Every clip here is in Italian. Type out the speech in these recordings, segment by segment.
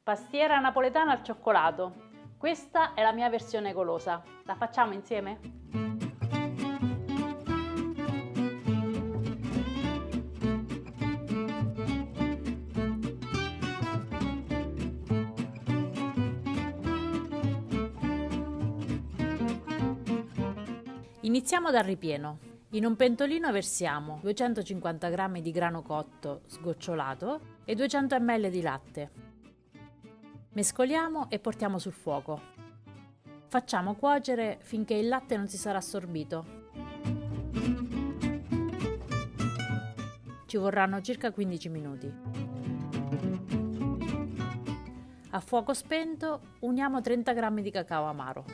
Pastiera napoletana al cioccolato. Questa è la mia versione golosa. La facciamo insieme? Iniziamo dal ripieno. In un pentolino versiamo 250 g di grano cotto sgocciolato e 200 ml di latte. Mescoliamo e portiamo sul fuoco. Facciamo cuocere finché il latte non si sarà assorbito. Ci vorranno circa 15 minuti. A fuoco spento uniamo 30 g di cacao amaro.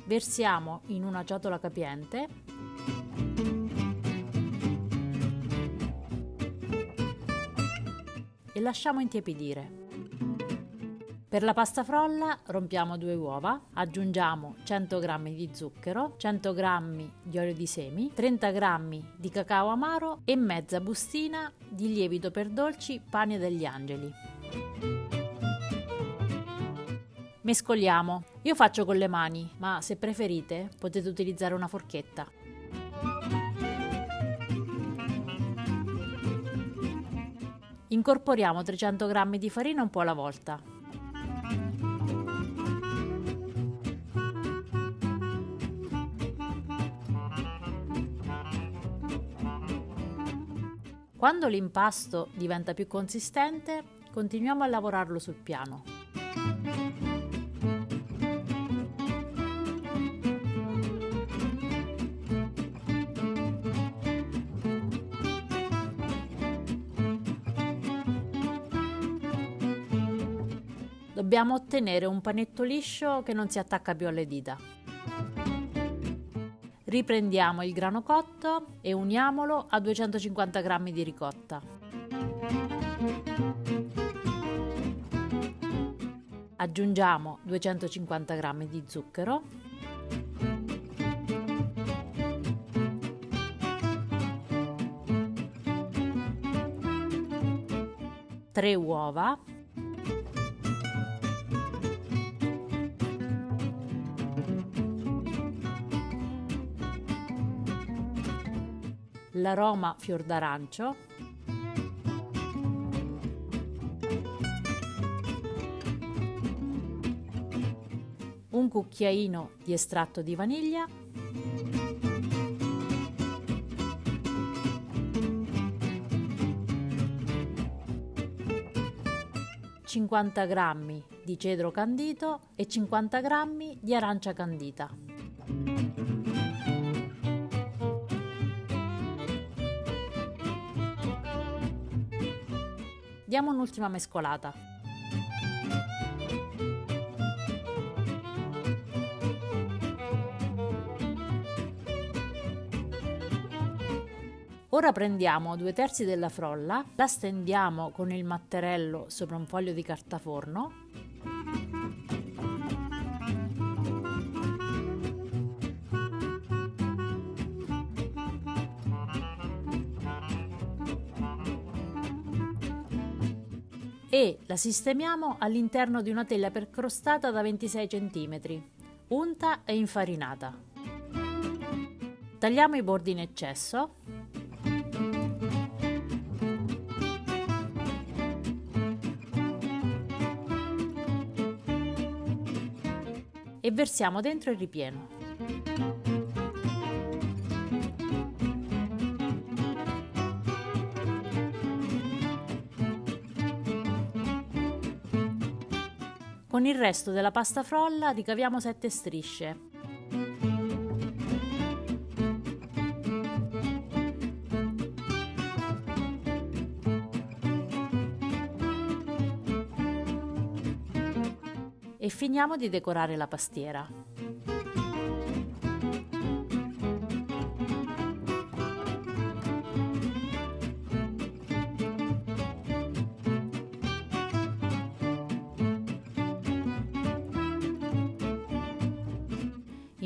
Versiamo in una ciotola capiente e lasciamo intiepidire. Per la pasta frolla rompiamo 2 uova, aggiungiamo 100 g di zucchero, 100 g di olio di semi, 30 g di cacao amaro e mezza bustina di lievito per dolci Pani degli Angeli. Mescoliamo. Io faccio con le mani, ma se preferite potete utilizzare una forchetta. Incorporiamo 300 g di farina un po' alla volta. Quando l'impasto diventa più consistente, continuiamo a lavorarlo sul piano. Dobbiamo ottenere un panetto liscio che non si attacca più alle dita. Riprendiamo il grano cotto e uniamolo a 250 g di ricotta. Aggiungiamo 250 g di zucchero, tre uova, l'aroma fior d'arancio, un cucchiaino di estratto di vaniglia, (50 g di cedro candito e 50 g di arancia candita). Diamo un'ultima mescolata. Ora prendiamo 2/3 della frolla, la stendiamo con il matterello sopra un foglio di carta forno . E la sistemiamo all'interno di una teglia percrostata da 26 cm, unta e infarinata. Tagliamo i bordi in eccesso . E versiamo dentro il ripieno. Con il resto della pasta frolla ricaviamo 7 strisce. E finiamo di decorare la pastiera.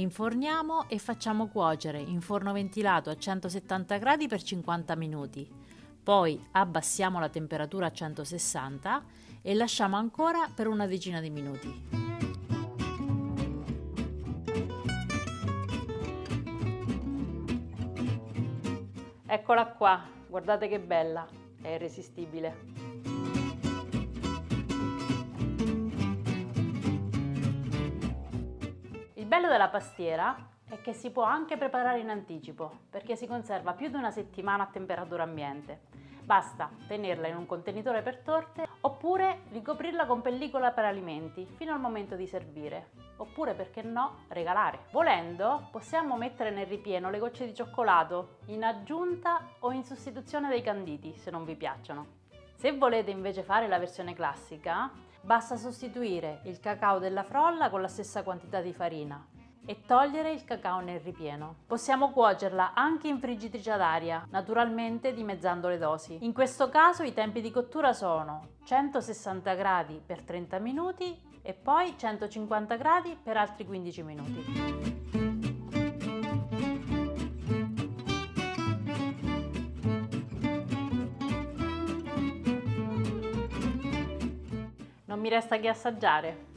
Inforniamo e facciamo cuocere in forno ventilato a 170 gradi per 50 minuti. Poi abbassiamo la temperatura a 160 e lasciamo ancora per una decina di minuti. Eccola qua, guardate che bella, è irresistibile. Il bello della pastiera è che si può anche preparare in anticipo, perché si conserva più di una settimana a temperatura ambiente. Basta tenerla in un contenitore per torte oppure ricoprirla con pellicola per alimenti fino al momento di servire. Oppure, perché no, regalare. Volendo, possiamo mettere nel ripieno le gocce di cioccolato in aggiunta o in sostituzione dei canditi, se non vi piacciono. Se volete invece fare la versione classica, basta sostituire il cacao della frolla con la stessa quantità di farina e togliere il cacao nel ripieno. Possiamo cuocerla anche in friggitrice ad aria, naturalmente dimezzando le dosi. In questo caso i tempi di cottura sono 160 gradi per 30 minuti e poi 150 gradi per altri 15 minuti. Non mi resta che assaggiare.